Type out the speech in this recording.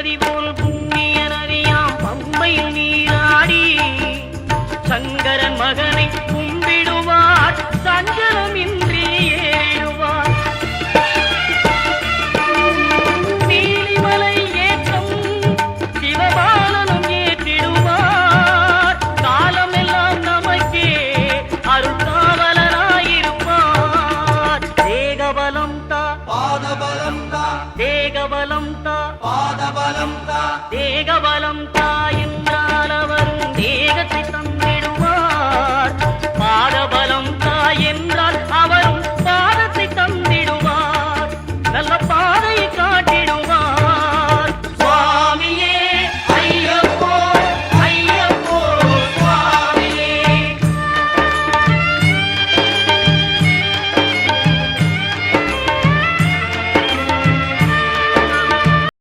நதி போல் புண்ணிய நதியாம் பம்பையில் நீராடி சங்கரன் மகனை கும்பிடுவார் சஞ்சலமின்றி ஏறிடுவார். நீலிமலை ஏற்றம் சிவபாலனும் ஏற்றிடுவார். காலமெல்லாம் நமக்கே அருள்காவலராயிருப்பார். தேகபலம் தா பாதபலம் தா தேகபலம் தா பாதபலம் தா தேகபலம் தாய